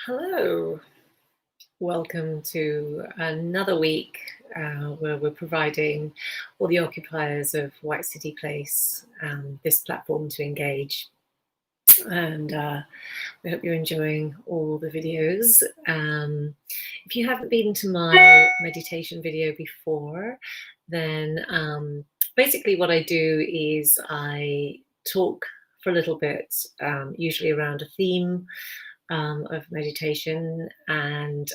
Hello, welcome to another week where we're providing all the occupiers of White City Place this platform to engage. And I hope you're enjoying all the videos. If you haven't been to my meditation video before, then basically what I do is I talk for a little bit, usually around a theme of meditation, and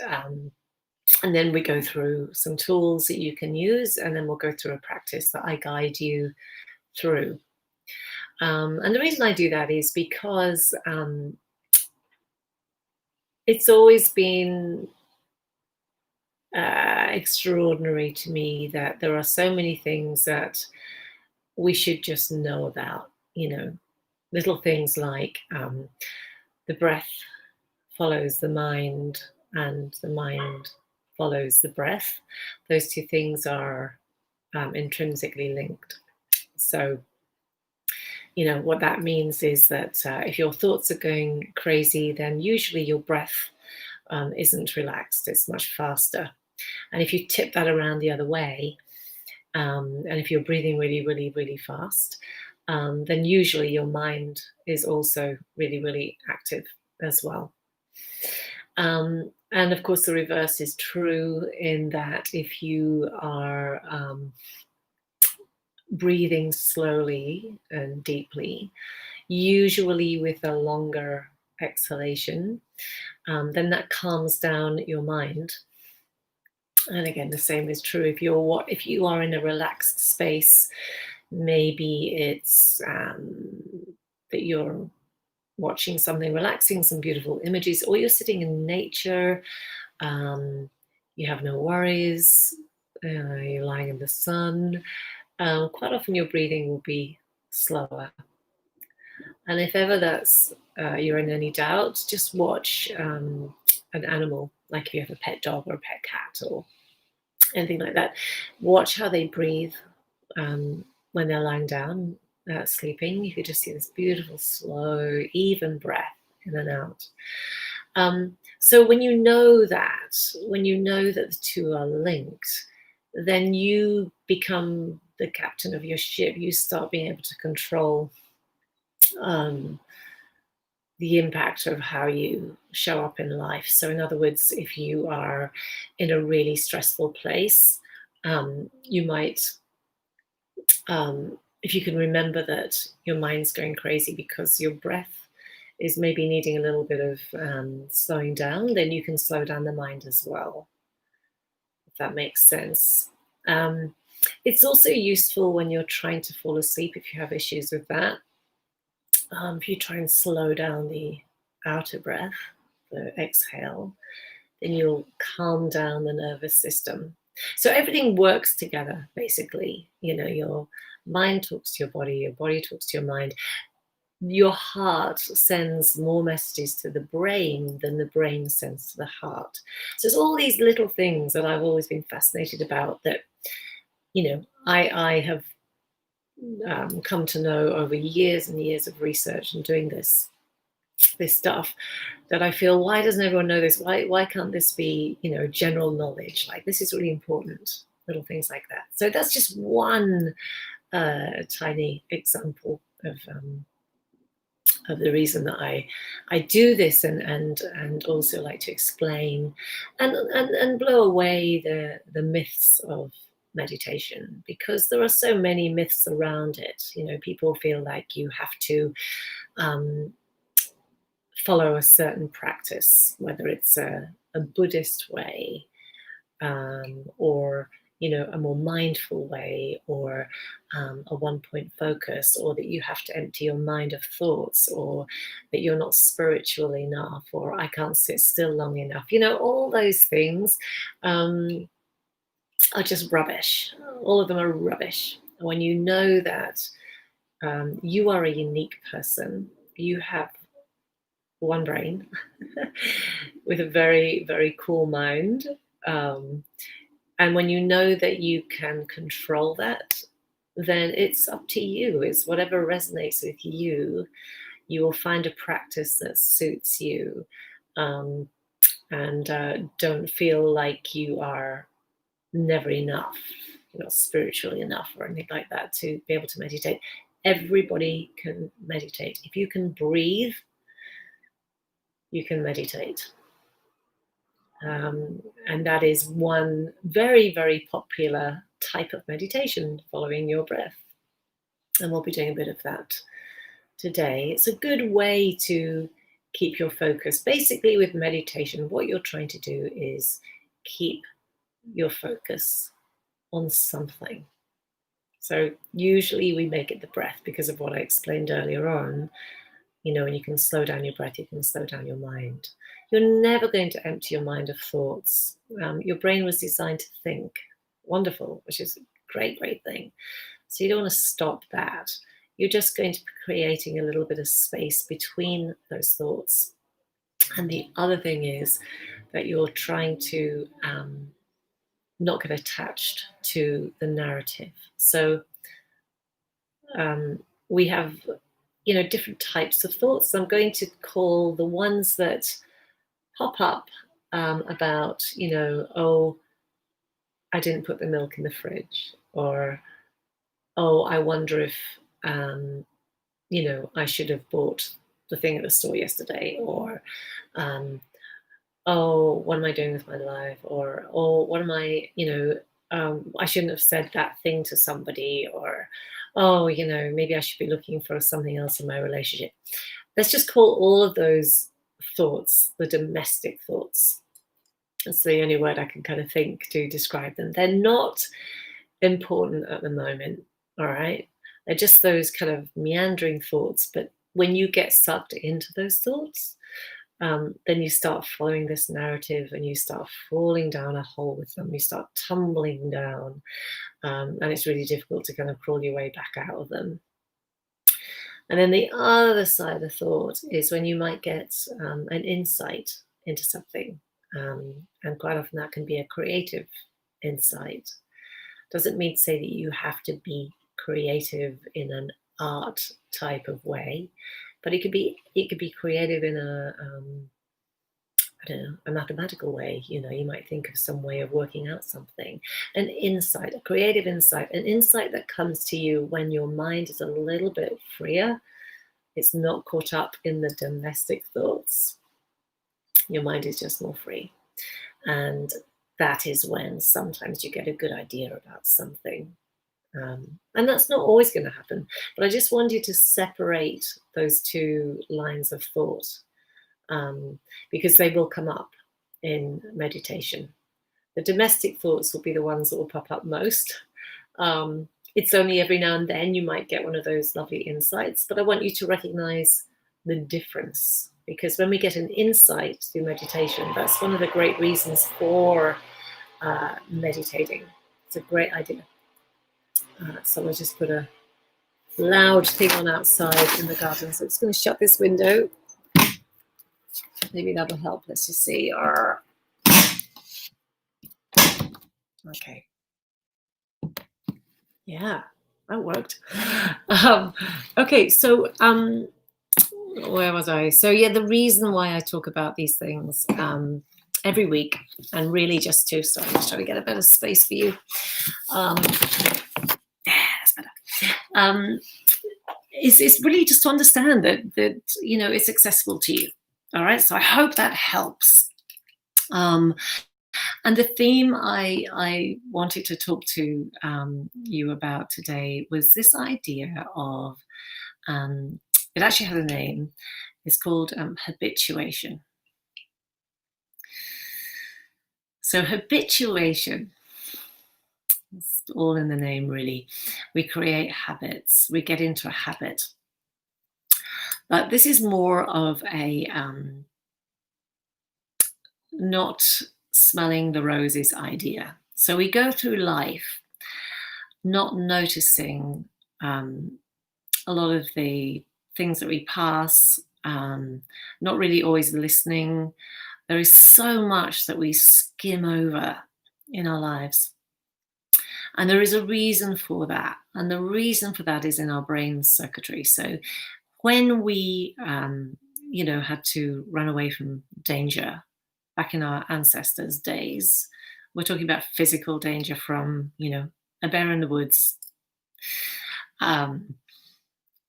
then we go through some tools that you can use, and then we'll go through a practice that I guide you through. And the reason I do that is because it's always been extraordinary to me that there are so many things that we should just know about, little things like the breath follows the mind and the mind follows the breath. Those two things are intrinsically linked. So, what that means is that if your thoughts are going crazy, then usually your breath isn't relaxed, it's much faster. And if you tip that around the other way, and if you're breathing really, really, really fast, then usually your mind is also really, really active as well. And of course, the reverse is true in that if you are breathing slowly and deeply, usually with a longer exhalation, then that calms down your mind. And again, the same is true if you are in a relaxed space. Maybe it's that you're watching something relaxing, some beautiful images, or you're sitting in nature, you have no worries, you're lying in the sun. Quite often your breathing will be slower. And if ever you're in any doubt, just watch an animal, like if you have a pet dog or a pet cat or anything like that. Watch how they breathe when they're lying down, sleeping. You could just see this beautiful, slow, even breath in and out. So when you know that the two are linked, then you become the captain of your ship. You start being able to control the impact of how you show up in life. So in other words, if you are in a really stressful place, you might, if you can remember that your mind's going crazy because your breath is maybe needing a little bit of slowing down, then you can slow down the mind as well, if that makes sense. It's also useful when you're trying to fall asleep, if you have issues with that. If you try and slow down the outer breath, the exhale, then you'll calm down the nervous system. So everything works together, basically. Your mind talks to your body talks to your mind. Your heart sends more messages to the brain than the brain sends to the heart. So it's all these little things that I've always been fascinated about that, I have come to know over years and years of research and doing this stuff, that I feel, why doesn't everyone know this? Why can't this be, general knowledge? Like, this is really important, little things like that. So that's just one tiny example of the reason that I do this, and also like to explain and blow away the myths of meditation, because there are so many myths around it. People feel like you have to follow a certain practice, whether it's a Buddhist way, or a more mindful way, or a one-point focus, or that you have to empty your mind of thoughts, or that you're not spiritual enough, or I can't sit still long enough. All those things are just rubbish. All of them are rubbish. When you know that you are a unique person, you have one brain with a very, very cool mind. And when you know that you can control that, then it's up to you. It's whatever resonates with you. You will find a practice that suits you. and don't feel like you are never enough, you're not spiritually enough or anything like that to be able to meditate. Everybody can meditate. If you can breathe, you can meditate. And that is one very, very popular type of meditation, following your breath. And we'll be doing a bit of that today. It's a good way to keep your focus. Basically, with meditation, what you're trying to do is keep your focus on something. So usually we make it the breath because of what I explained earlier on. When you can slow down your breath, you can slow down your mind. You're never going to empty your mind of thoughts. Your brain was designed to think. Wonderful, which is a great, great thing. So you don't want to stop that. You're just going to be creating a little bit of space between those thoughts. And the other thing is that you're trying to not get attached to the narrative. So we have different types of thoughts. I'm going to call the ones that pop up about, oh, I didn't put the milk in the fridge, or, oh, I wonder if, I should have bought the thing at the store yesterday, or, oh, what am I doing with my life, or, oh, what am I, I shouldn't have said that thing to somebody, or, oh, maybe I should be looking for something else in my relationship. Let's just call all of those thoughts the domestic thoughts. That's the only word I can kind of think to describe them. They're not important at the moment, all right? They're just those kind of meandering thoughts. But when you get sucked into those thoughts, then you start following this narrative and you start falling down a hole with them. You start tumbling down, and it's really difficult to kind of crawl your way back out of them. And then the other side of the thought is when you might get an insight into something. And quite often that can be a creative insight. Doesn't mean to say that you have to be creative in an art type of way, but it could be creative in a mathematical way. You might think of some way of working out something. An insight, a creative insight, an insight that comes to you when your mind is a little bit freer. It's not caught up in the domestic thoughts. Your mind is just more free. And that is when sometimes you get a good idea about something. And that's not always going to happen. But I just want you to separate those two lines of thought, because they will come up in meditation. The domestic thoughts will be the ones that will pop up most. It's only every now and then you might get one of those lovely insights, but I want you to recognize the difference, because when we get an insight through meditation, that's one of the great reasons for meditating. It's a great idea. So I'll just put a loud thing on outside in the garden. So I'm just going to shut this window. Maybe that'll help. Let's just see. Okay. Yeah, that worked. Okay, so where was I? So yeah, the reason why I talk about these things every week, and really just to, sorry, I'm just trying to get a better space for you. That's better. Is really just to understand that it's accessible to you. All right, so I hope that helps. And the theme I wanted to talk to you about today was this idea of, it actually has a name. It's called habituation. So habituation, it's all in the name really. We create habits. We get into a habit. But this is more of a not smelling the roses idea. So we go through life not noticing a lot of the things that we pass, not really always listening. There is so much that we skim over in our lives. And there is a reason for that. And the reason for that is in our brain circuitry. So when we, had to run away from danger, back in our ancestors' days. We're talking about physical danger from, a bear in the woods, um,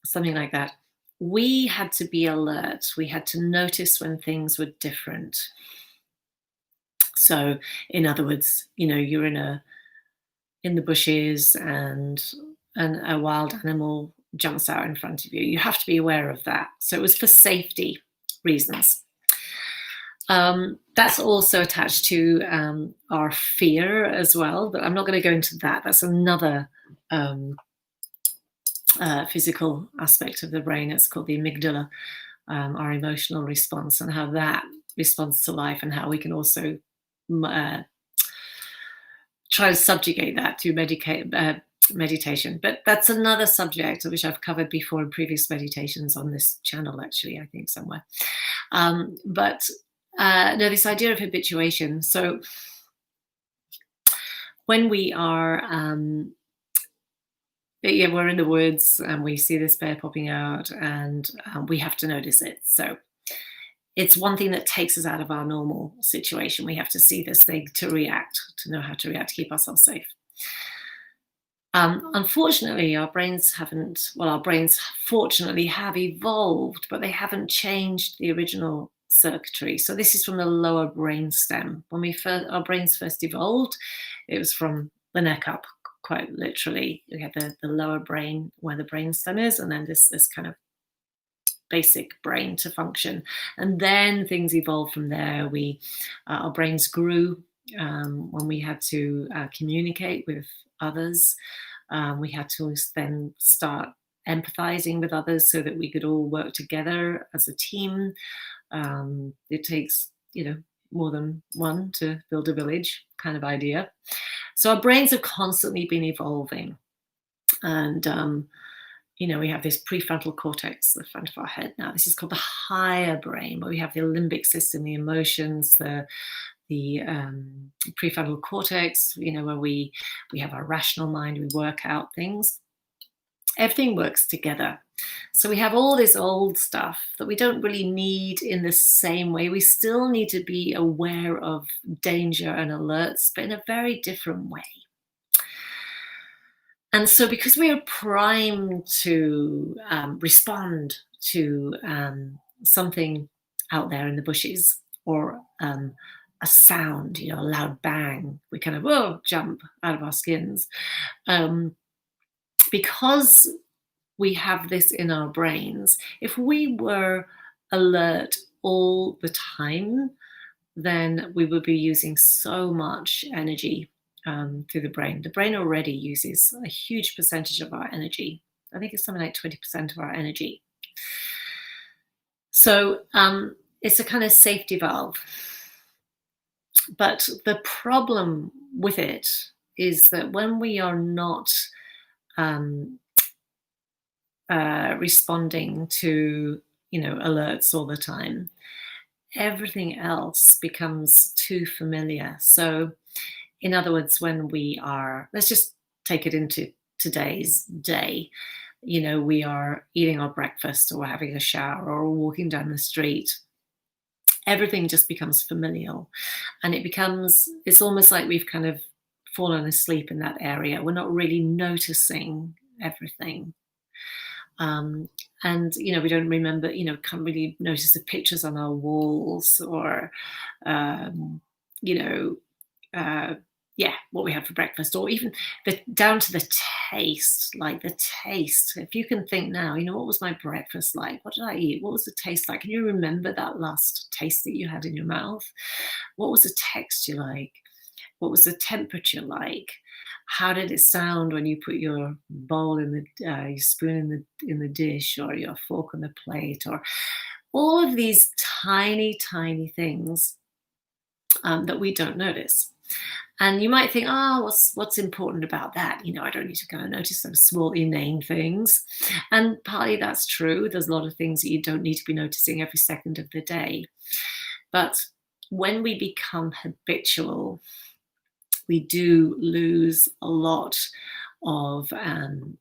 something like that. We had to be alert. We had to notice when things were different. So, in other words, you're in the bushes and a wild animal jumps out in front of you. You have to be aware of that. So it was for safety reasons. That's also attached to our fear as well, but I'm not going to go into that. That's another physical aspect of the brain. It's called the amygdala, our emotional response, and how that responds to life, and how we can also try to subjugate that through meditation. But that's another subject which I've covered before in previous meditations on this channel, actually, I think somewhere. But no, this idea of habituation. So when we are, we're in the woods and we see this bear popping out, and we have to notice it. So it's one thing that takes us out of our normal situation. We have to see this thing to react, to know how to react, to keep ourselves safe. Unfortunately, our brains fortunately have evolved, but they haven't changed the original circuitry. So this is from the lower brain stem. When our brains first evolved, it was from the neck up, quite literally. We have the lower brain where the brain stem is, and then this kind of basic brain to function. And then things evolved from there. Our brains grew when we had to communicate with others. We had to then start empathizing with others so that we could all work together as a team. It takes, more than one to build a village kind of idea. So our brains have constantly been evolving. And, we have this prefrontal cortex, the front of our head now. This is called the higher brain, where we have the limbic system, the emotions, the prefrontal cortex, where we have our rational mind, we work out things. Everything works together. So we have all this old stuff that we don't really need in the same way. We still need to be aware of danger and alerts, but in a very different way. And so because we are primed to respond to something out there in the bushes, or a sound, a loud bang, we kind of jump out of our skins. Because we have this in our brains, if we were alert all the time, then we would be using so much energy through the brain. The brain already uses a huge percentage of our energy. I think it's something like 20% of our energy. So it's a kind of safety valve. But the problem with it is that when we are not responding to, alerts all the time, everything else becomes too familiar. So in other words, when let's just take it into today's day, we are eating our breakfast, or we're having a shower, or walking down the street. Everything just becomes familial, and it's almost like we've kind of fallen asleep in that area. We're not really noticing everything. And, we don't remember, can't really notice the pictures on our walls, or, what we had for breakfast, or even down to the taste, like the taste. If you can think now, what was my breakfast like? What did I eat? What was the taste like? Can you remember that last taste that you had in your mouth? What was the texture like? What was the temperature like? How did it sound when you put your bowl your spoon in the dish, or your fork on the plate, or all of these tiny, tiny things that we don't notice. And you might think, what's important about that? I don't need to go and notice those small inane things. And partly that's true. There's a lot of things that you don't need to be noticing every second of the day. But when we become habitual, we do lose a lot of, the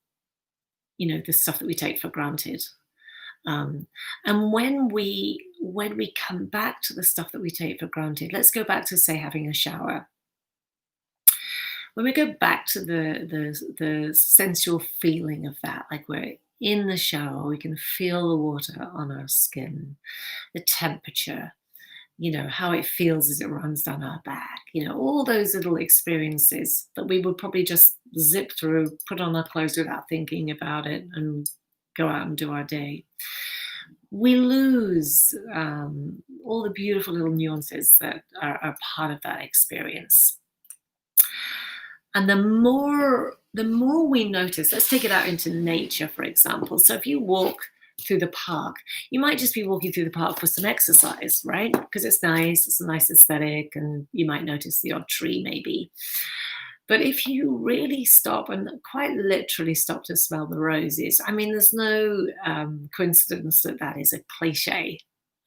stuff that we take for granted. And when we when we come back to the stuff that we take for granted, let's go back to, say, having a shower. When we go back to the sensual feeling of that, like we're in the shower, we can feel the water on our skin, the temperature, how it feels as it runs down our back, all those little experiences that we would probably just zip through, put on our clothes without thinking about it, and go out and do our day. We lose all the beautiful little nuances that are part of that experience. And the more we notice, let's take it out into nature, for example. So if you walk through the park, you might just be walking through the park for some exercise, right? Because it's nice, it's a nice aesthetic, and you might notice the odd tree maybe. But if you really stop and quite literally stop to smell the roses, I mean, there's no coincidence that that is a cliche.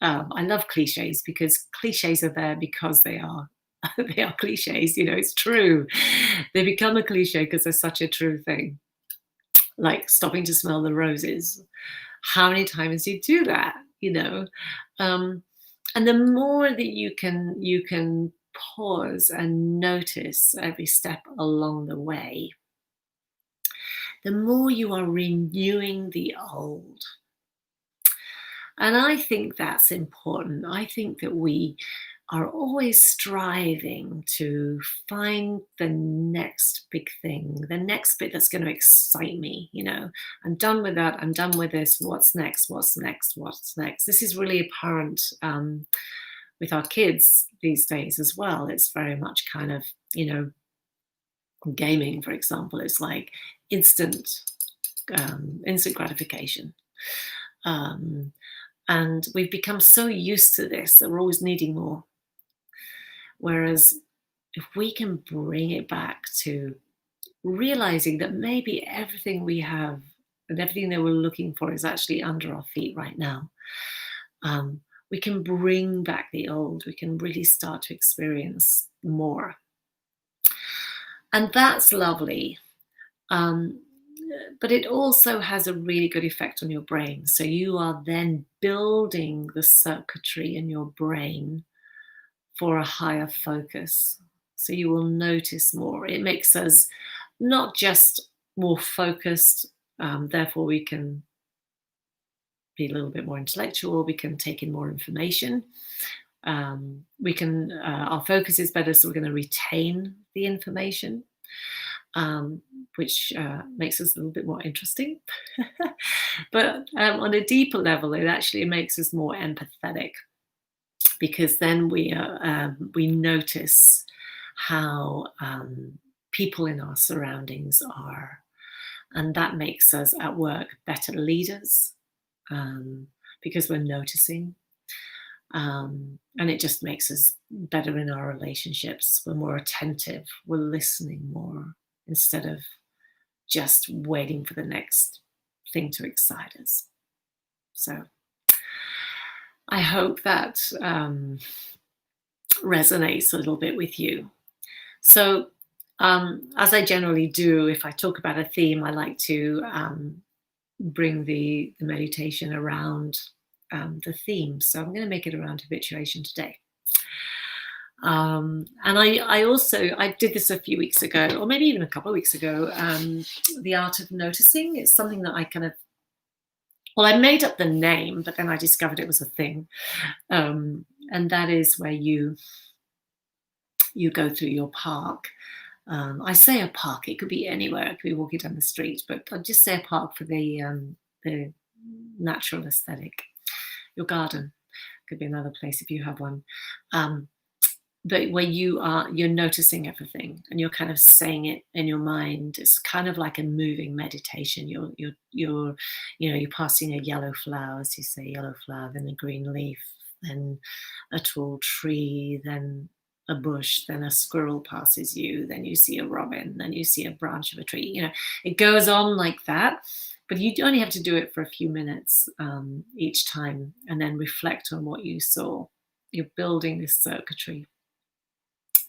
I love cliches because cliches are there because they are they are cliches. It's true. They become a cliche because they're such a true thing. Like stopping to smell the roses. How many times do you do that? And the more that you can pause and notice every step along the way, the more you are renewing the old. And I think that's important. I think that we are always striving to find the next big thing, the next bit that's going to excite me. I'm done with that. I'm done with this. What's next? What's next? What's next? This is really apparent with our kids these days as well. It's very much kind of, gaming, for example. It's like instant gratification. And we've become so used to this that we're always needing more. Whereas if we can bring it back to realizing that maybe everything we have and everything that we're looking for is actually under our feet right now, we can bring back the old. We can really start to experience more. And that's lovely. But it also has a really good effect on your brain. So you are then building the circuitry in your brain for a higher focus. So you will notice more. It makes us not just more focused, therefore we can be a little bit more intellectual, we can take in more information. Our focus is better, so we're going to retain the information. Which makes us a little bit more interesting. But on a deeper level, it actually makes us more empathetic, because then we notice how people in our surroundings are. And that makes us at work better leaders, because we're noticing. And it just makes us better in our relationships. We're more attentive, we're listening more, instead of just waiting for the next thing to excite us. So I hope that resonates a little bit with you. So as I generally do, if I talk about a theme, I like to bring the meditation around the theme. So I'm going to make it around habituation today. And I did this a few weeks ago, or maybe even a couple of weeks ago, the art of noticing. It's something that I made up the name, but then I discovered it was a thing. And that is where you go through your park. I say a park, it could be anywhere, it could be walking down the street, but I'll just say a park for the natural aesthetic. Your garden could be another place if you have one. But where you're noticing everything and you're kind of saying it in your mind. It's kind of like a moving meditation. You're passing a yellow flower, as you say, yellow flower, then a green leaf, then a tall tree, then a bush, then a squirrel passes you, then you see a robin, then you see a branch of a tree. It goes on like that, but you only have to do it for a few minutes each time, and then reflect on what you saw. You're building this circuitry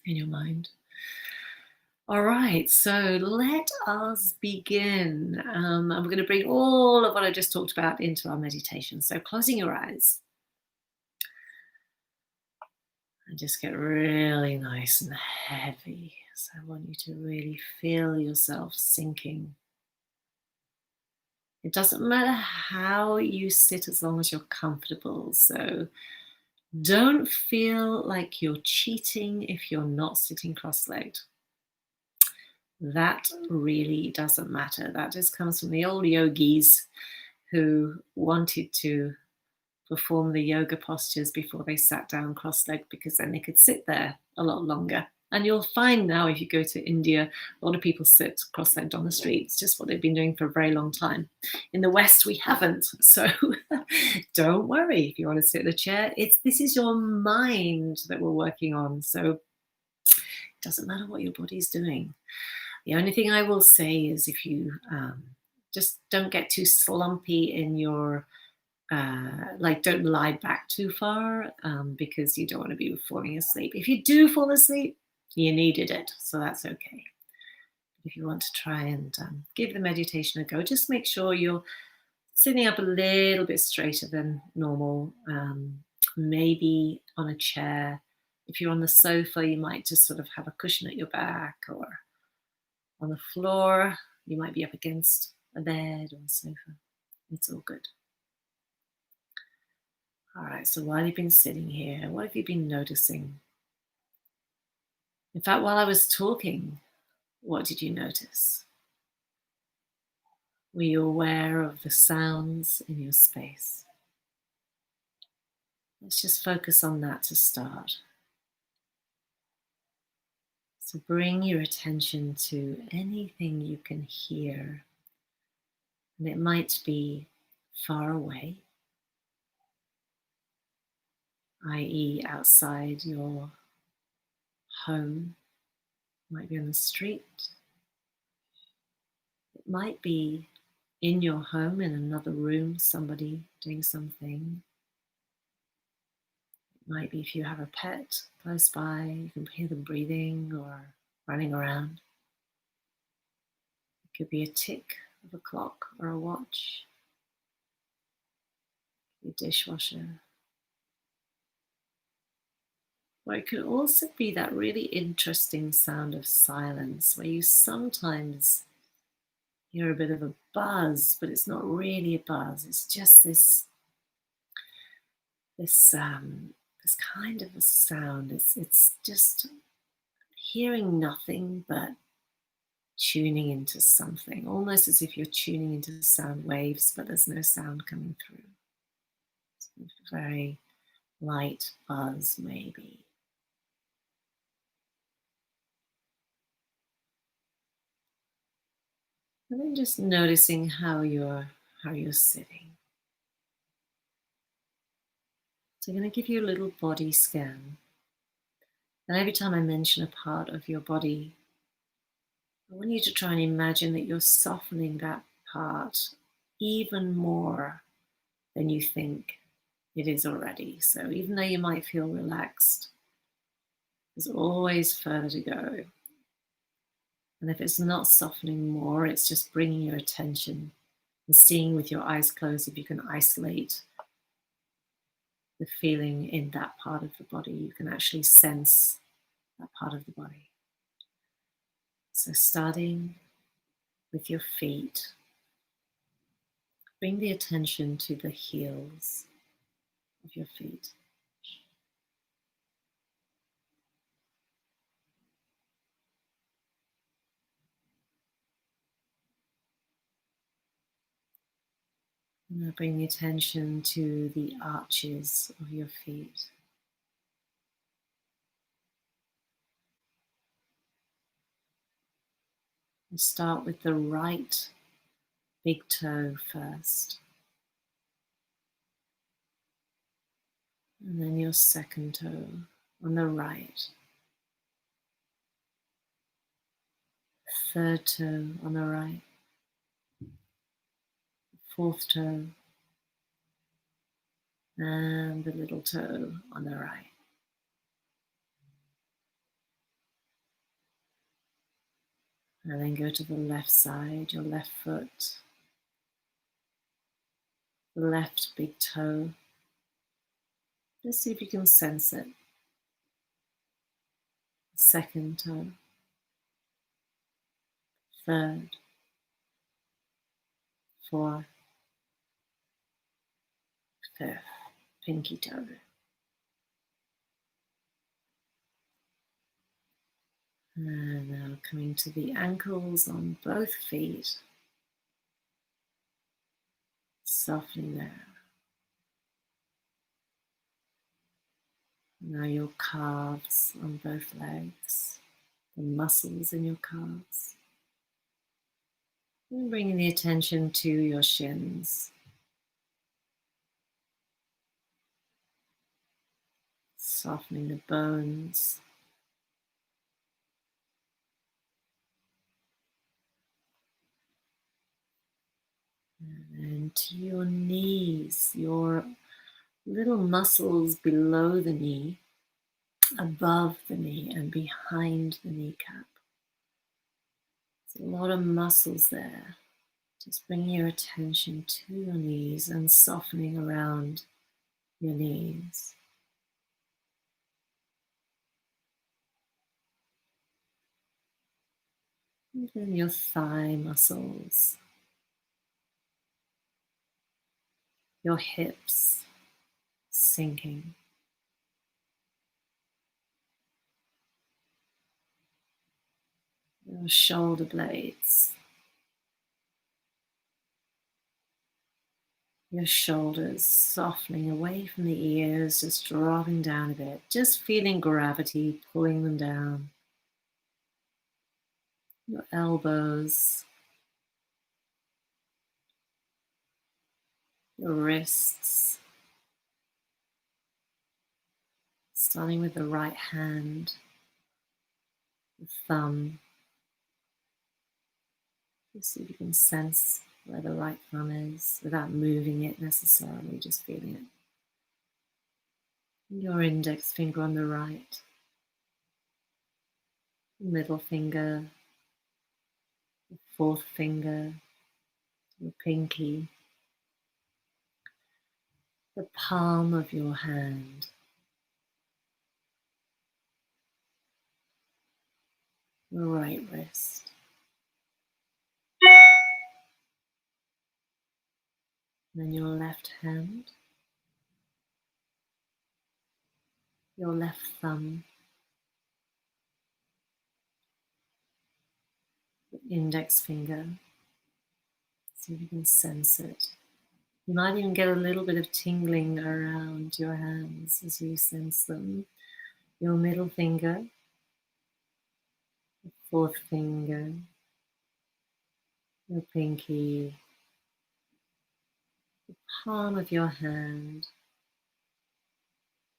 in your mind. All right, so let us begin. I'm going to bring all of what I just talked about into our meditation. So closing your eyes And just get really nice and heavy. So I want you to really feel yourself sinking. It doesn't matter how you sit as long as you're comfortable. So don't feel like you're cheating if you're not sitting cross-legged. That really doesn't matter. That just comes from the old yogis who wanted to perform the yoga postures before they sat down cross-legged, because then they could sit there a lot longer. And you'll find now, if you go to India, a lot of people sit cross-legged on the street. It's just what they've been doing for a very long time. In the West, we haven't. So don't worry if you want to sit in a chair. This is your mind that we're working on. So it doesn't matter what your body's doing. The only thing I will say is if you just don't get too slumpy in your don't lie back too far, because you don't want to be falling asleep. If you do fall asleep, you needed it, so that's okay. If you want to try and give the meditation a go, just make sure you're sitting up a little bit straighter than normal, maybe on a chair. If you're on the sofa, you might just sort of have a cushion at your back, or on the floor, you might be up against a bed or a sofa. It's all good. All right, so while you've been sitting here, what have you been noticing? In fact, while I was talking, what did you notice? Were you aware of the sounds in your space? Let's just focus on that to start. So bring your attention to anything you can hear. And it might be far away, i.e. outside your home, might be on the street. It might be in your home, in another room, somebody doing something. It might be if you have a pet close by, you can hear them breathing or running around. It could be a tick of a clock or a watch, a dishwasher. Or it could also be that really interesting sound of silence, where you sometimes hear a bit of a buzz, but it's not really a buzz. It's just this kind of a sound. It's just hearing nothing but tuning into something, almost as if you're tuning into sound waves, but there's no sound coming through. It's a very light buzz, maybe. And then just noticing how you're sitting. So I'm going to give you a little body scan. And every time I mention a part of your body, I want you to try and imagine that you're softening that part even more than you think it is already. So even though you might feel relaxed, there's always further to go. And if it's not softening more, it's just bringing your attention and seeing with your eyes closed if you can isolate the feeling in that part of the body. You can actually sense that part of the body. So starting with your feet, bring the attention to the heels of your feet. And now bring the attention to the arches of your feet. And start with the right big toe first. And then your second toe on the right. Third toe on the right. Fourth toe. And the little toe on the right. And then go to the left side, your left foot, the left big toe. Just see if you can sense it. second toe, third, fourth, fifth, pinky toe. And now coming to the ankles on both feet, softening there. Now your calves on both legs, the muscles in your calves. And bringing the attention to your shins. Softening the bones. And to your knees, your little muscles below the knee, above the knee and behind the kneecap. There's a lot of muscles there. Just bringing your attention to your knees and softening around your knees. And then your thigh muscles, your hips sinking. Your shoulder blades, your shoulders softening away from the ears, just dropping down a bit, just feeling gravity pulling them down. Your elbows, your wrists, starting with the right hand, the thumb. Just see if you can sense where the right thumb is without moving it necessarily, just feeling it. And your index finger on the right, middle finger, the fourth finger, your pinky, the palm of your hand, your right wrist. Then your left hand, your left thumb, the index finger. See if you can sense it. You might even get a little bit of tingling around your hands as you sense them. Your middle finger, the fourth finger, your pinky, the palm of your hand,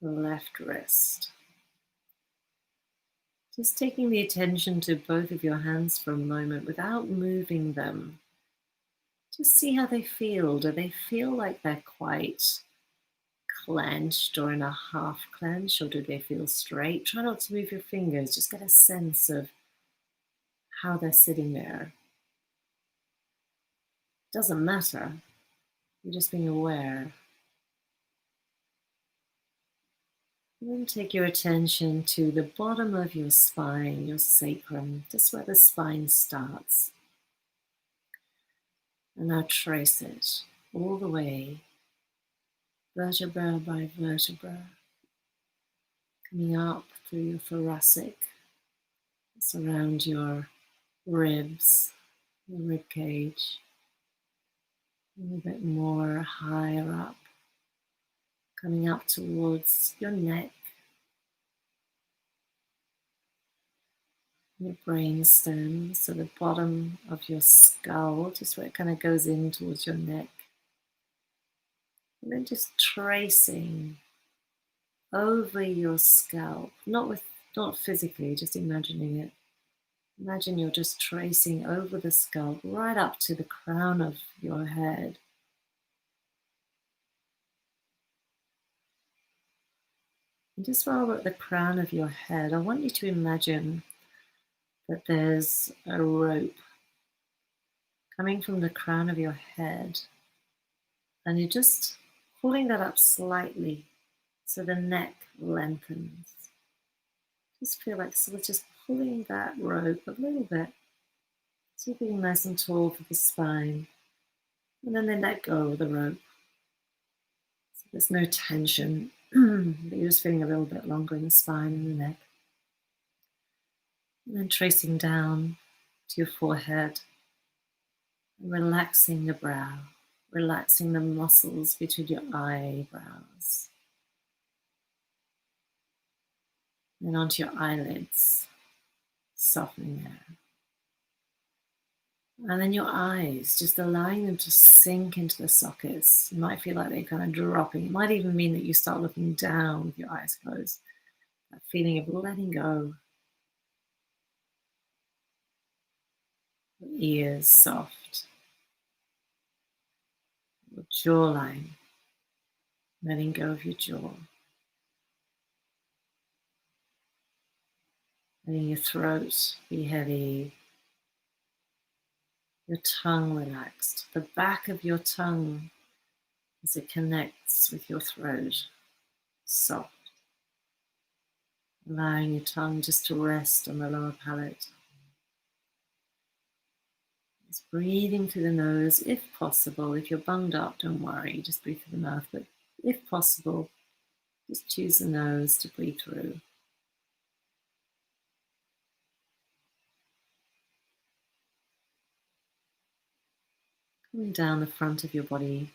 the left wrist. Just taking the attention to both of your hands for a moment without moving them. Just see how they feel. Do they feel like they're quite clenched or in a half clench, or do they feel straight? Try not to move your fingers. Just get a sense of how they're sitting there. Doesn't matter. You're just being aware. And then take your attention to the bottom of your spine, your sacrum, just where the spine starts. And now trace it all the way, vertebra by vertebra, coming up through your thoracic, it's around your ribs, your rib cage, a little bit more higher up, coming up towards your neck, your brainstem, so the bottom of your skull, just where it kind of goes in towards your neck. And then just tracing over your scalp, not physically, just imagining it. Imagine you're just tracing over the scalp right up to the crown of your head. And just while we're at the crown of your head, I want you to imagine that there's a rope coming from the crown of your head, and you're just pulling that up slightly so the neck lengthens. Just feel like sort of just pulling that rope a little bit. So being nice and tall for the spine. And then let go of the rope. So there's no tension, but you're just feeling a little bit longer in the spine and the neck. And then tracing down to your forehead, and relaxing the brow, relaxing the muscles between your eyebrows. Then onto your eyelids, softening there. And then your eyes, just allowing them to sink into the sockets. You might feel like they're kind of dropping. It might even mean that you start looking down with your eyes closed. That feeling of letting go. Your ears soft. Your jawline, letting go of your jaw. Letting your throat be heavy. Your tongue relaxed. The back of your tongue as it connects with your throat. Soft. Allowing your tongue just to rest on the lower palate. Just breathing through the nose, if possible. If you're bunged up, don't worry, just breathe through the mouth. But if possible, just choose the nose to breathe through. Coming down the front of your body,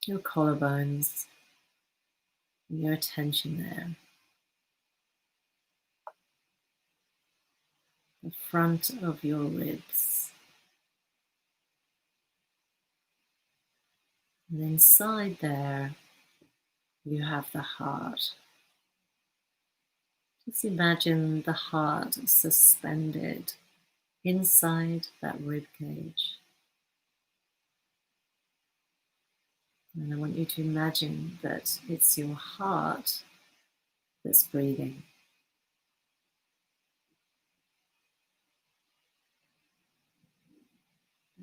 your collarbones, and your attention there. The front of your ribs. And inside there, you have the heart. Just imagine the heart suspended inside that rib cage. And I want you to imagine that it's your heart that's breathing.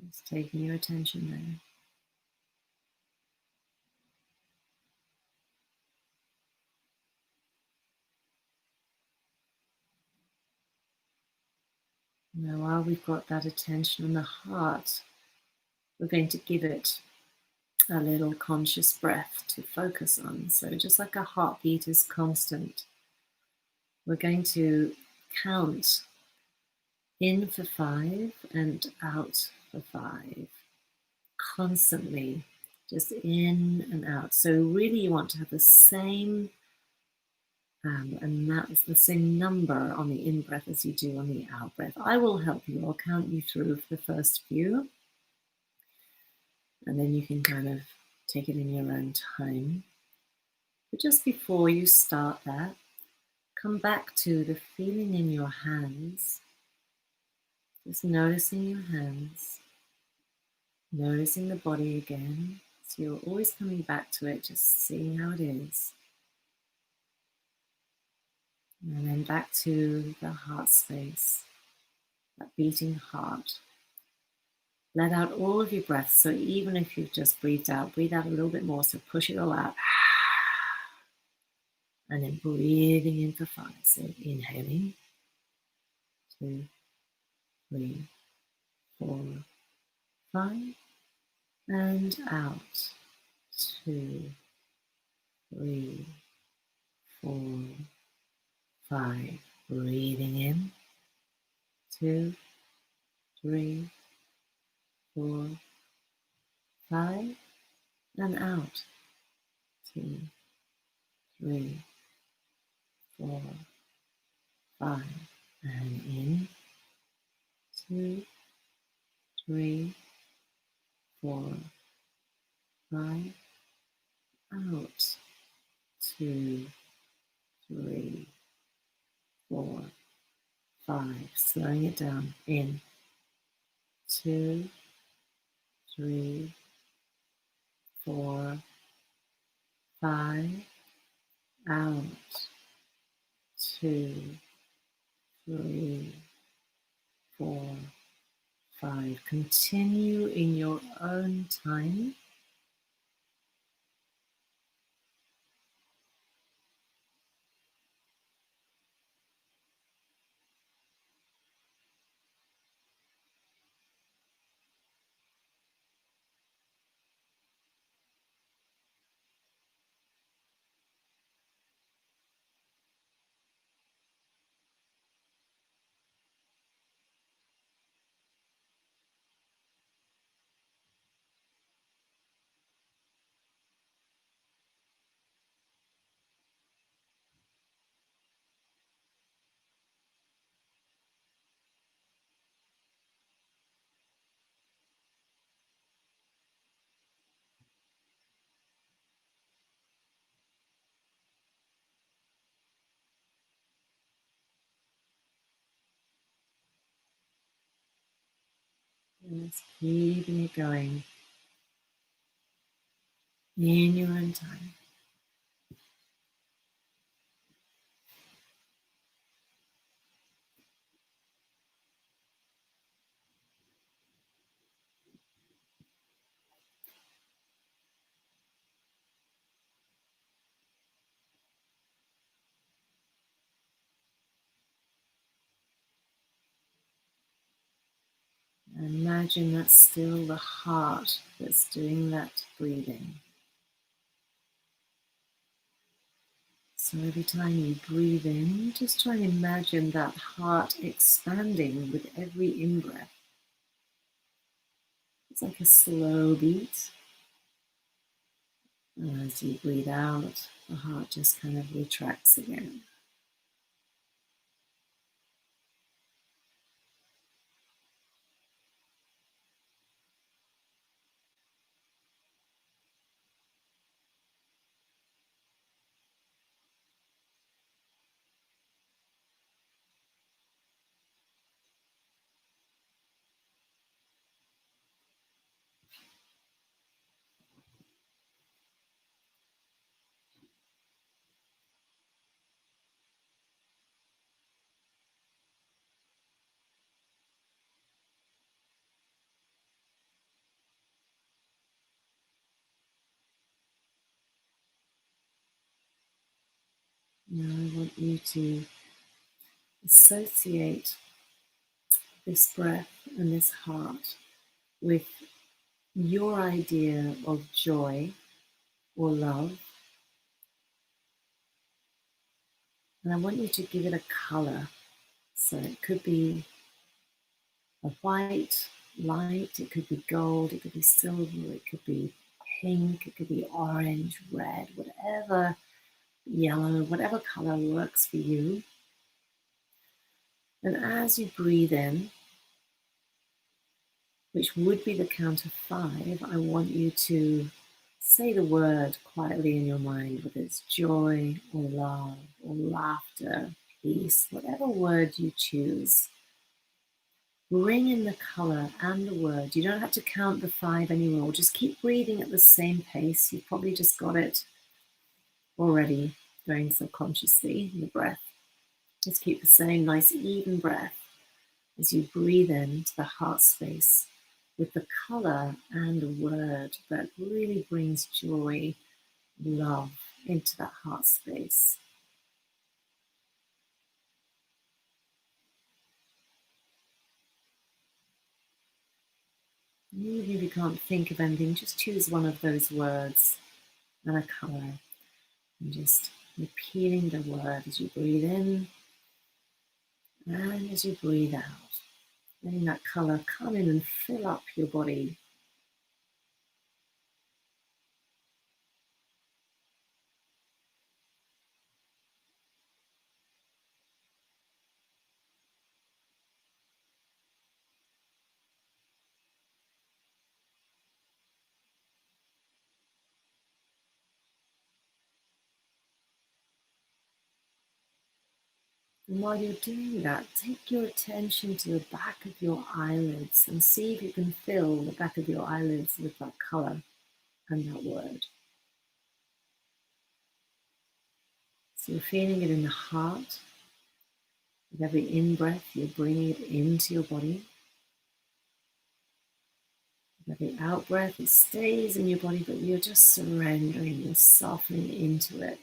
It's taking your attention there. Now, while we've got that attention on the heart, we're going to give it a little conscious breath to focus on. So just like a heartbeat is constant, we're going to count in for 5 and out for 5, constantly, just in and out. So really you want to have the same and that's the same number on the in-breath as you do on the out-breath. I will help you. I'll count you through for the first few. And then you can kind of take it in your own time. But just before you start that, come back to the feeling in your hands. Just noticing your hands. Noticing the body again. So you're always coming back to it, just seeing how it is. And then back to the heart space, that beating heart. Let out all of your breath. So even if you've just breathe out a little bit more. So push it all out. And then breathing in for 5. So inhaling, 2, 3, 4, 5. And out, 2, 3, 4, 5. Breathing in, 2, 3, 4, 5. And out, 2, 3, 4, 5. And in, 2, 3, 4, 5. Out, 2, 3, 4, 5. Slowing it down. In, 2, 3, 4, 5. Out, 2, 3, 4, 5. Continue in your own time. Just keeping it going in your own time. Imagine that's still the heart that's doing that breathing. So every time you breathe in, just try and imagine that heart expanding with every in-breath. It's like a slow beat. And as you breathe out, the heart just kind of retracts again. Now I want you to associate this breath and this heart with your idea of joy or love. And I want you to give it a color. So it could be a white light, it could be gold, it could be silver, it could be pink, it could be orange, red, whatever, yellow, whatever color works for you. And as you breathe in, which would be the count of 5, I want you to say the word quietly in your mind, whether it's joy or love or laughter, peace, whatever word you choose. Bring in the color and the word. You don't have to count the 5 anymore. Just keep breathing at the same pace. You've probably just got it already going subconsciously in the breath. Just keep the same nice even breath as you breathe into the heart space with the color and the word that really brings joy, love into that heart space. Even if you can't think of anything, just choose one of those words and a color and just repeating the word as you breathe in and as you breathe out. Letting that color come in and fill up your body. And while you're doing that, take your attention to the back of your eyelids and see if you can fill the back of your eyelids with that color and that word. So you're feeling it in the heart. With every in-breath, you're bringing it into your body. With every out-breath, it stays in your body, but you're just surrendering, you're softening into it.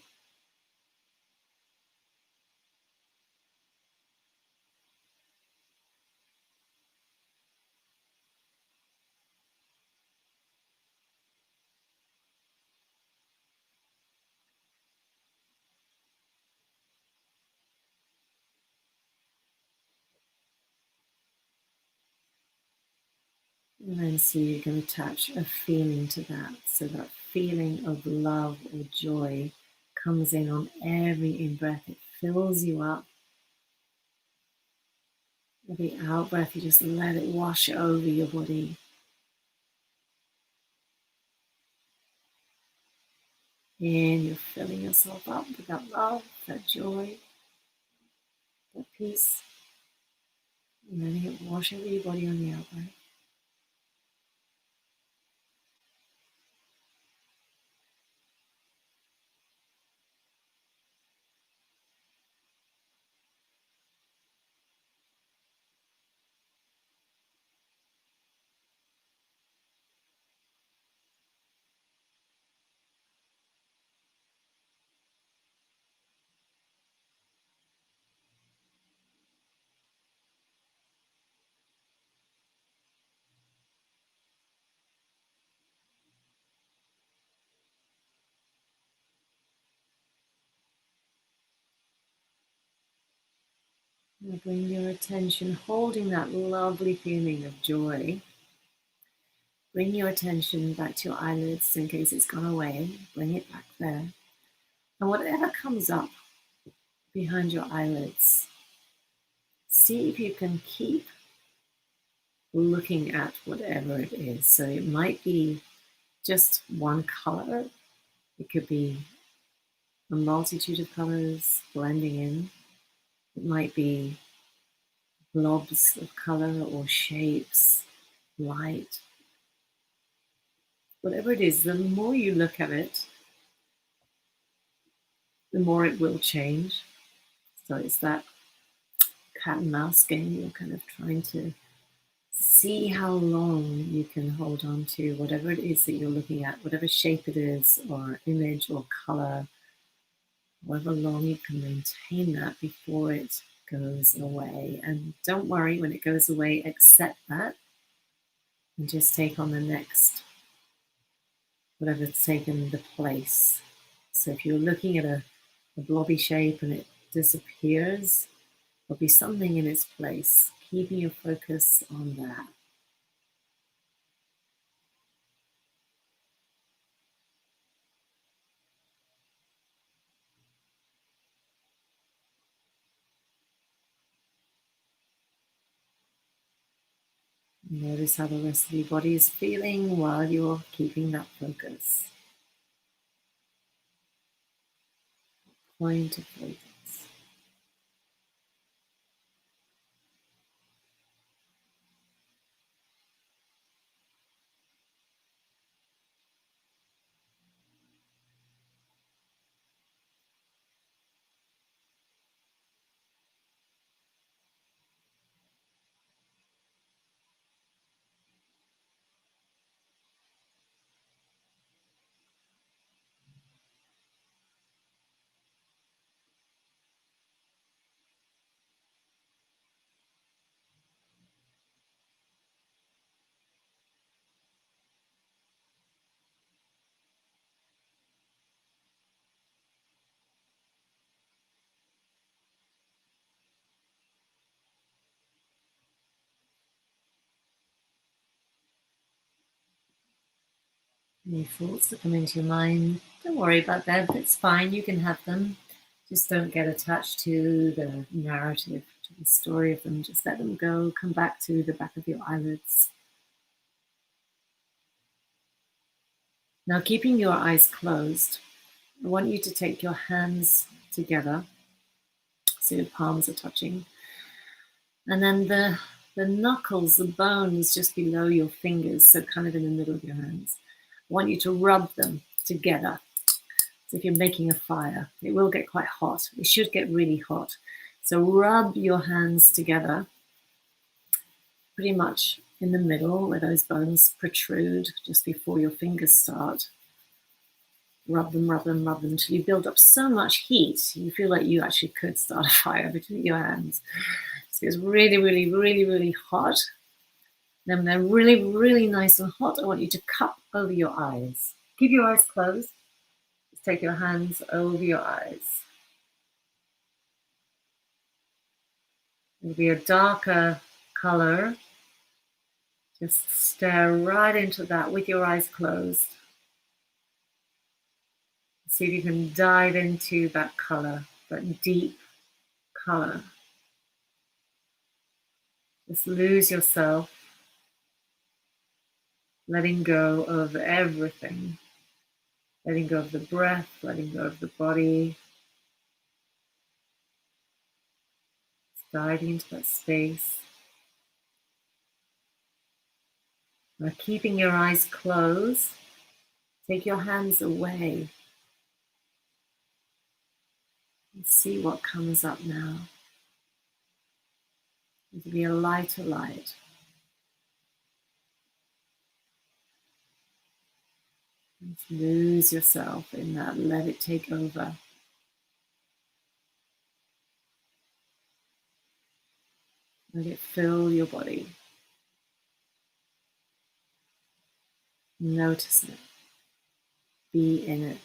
And then so you can attach a feeling to that. So that feeling of love or joy comes in on every in-breath. It fills you up. Every out-breath, you just let it wash over your body. In, you're filling yourself up with that love, that joy, that peace. And letting it wash over your body on the out-breath. Now bring your attention, holding that lovely feeling of joy. Bring your attention back to your eyelids in case it's gone away. Bring it back there. And whatever comes up behind your eyelids, see if you can keep looking at whatever it is. So it might be just one color. It could be a multitude of colors blending in. It might be blobs of color or shapes, light. Whatever it is, the more you look at it, the more it will change. So it's that cat and mouse game. You're kind of trying to see how long you can hold on to whatever it is that you're looking at, whatever shape it is, or image or color, however long you can maintain that before it goes away. And don't worry when it goes away, accept that and just take on the next, whatever's taken the place. So if you're looking at a blobby shape and it disappears, there'll be something in its place, keeping your focus on that. Notice how the rest of your body is feeling while you're keeping that focus. Point of focus. Any thoughts that come into your mind, don't worry about them. It's fine, you can have them. Just don't get attached to the narrative, to the story of them. Just let them go. Come back to the back of your eyelids. Now, keeping your eyes closed, I want you to take your hands together so your palms are touching. And then the knuckles, the bones just below your fingers, so kind of in the middle of your hands. I want you to rub them together. So if you're making a fire, it will get quite hot. It should get really hot. So rub your hands together, pretty much in the middle where those bones protrude just before your fingers start. Rub them, rub them, rub them until you build up so much heat, you feel like you actually could start a fire between your hands. So it's really, really, really, really hot. Then when they're really, really nice and hot, I want you to cup over your eyes. Keep your eyes closed. Just take your hands over your eyes. It'll be a darker color. Just stare right into that with your eyes closed. See if you can dive into that color, that deep color. Just lose yourself, letting go of everything. Letting go of the breath, letting go of the body. Just diving into that space. Now, keeping your eyes closed, take your hands away and see what comes up now. It'll be a lighter light. Just lose yourself in that, let it take over. Let it fill your body. Notice it. Be in it.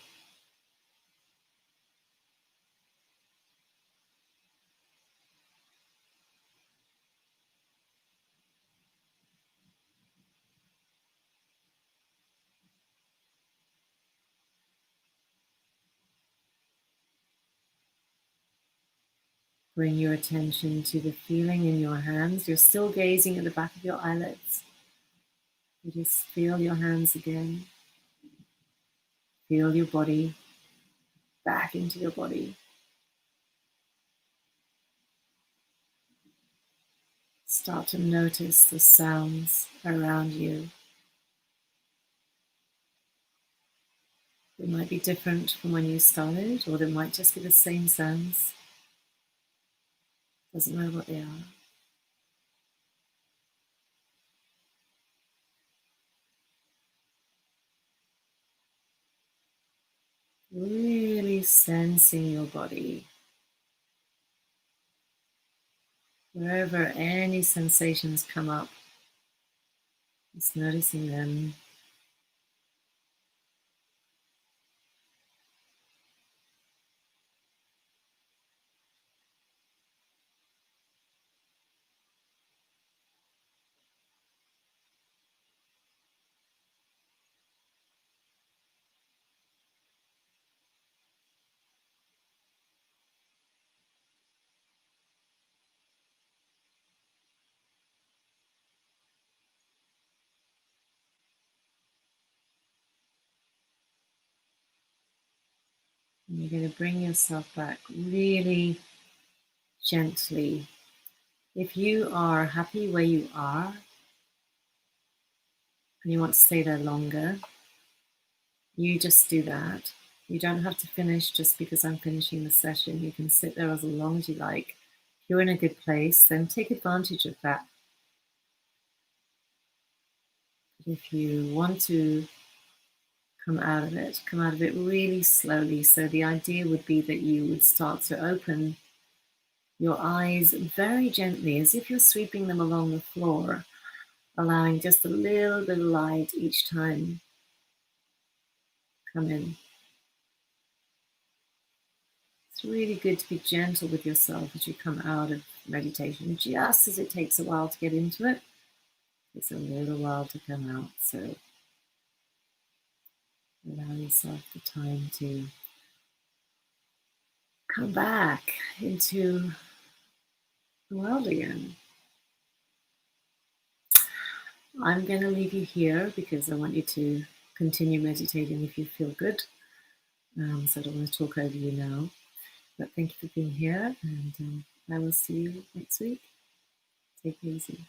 Bring your attention to the feeling in your hands. You're still gazing at the back of your eyelids. You just feel your hands again. Feel your body back into your body. Start to notice the sounds around you. They might be different from when you started, or they might just be the same sounds. Doesn't matter what they are. Really sensing your body. Wherever any sensations come up, just noticing them. And you're going to bring yourself back really gently. If you are happy where you are and you want to stay there longer, you just do that. You don't have to finish just because I'm finishing the session. You can sit there as long as you like. If you're in a good place, then take advantage of that. If you want to come out of it really slowly. So the idea would be that you would start to open your eyes very gently, as if you're sweeping them along the floor, allowing just a little bit of light each time come in. It's really good to be gentle with yourself as you come out of meditation, just as it takes a while to get into it. It's a little while to come out, so allow yourself the time to come back into the world again. I'm going to leave you here because I want you to continue meditating if you feel good. So I don't want to talk over you now. But thank you for being here, and I will see you next week. Take it easy.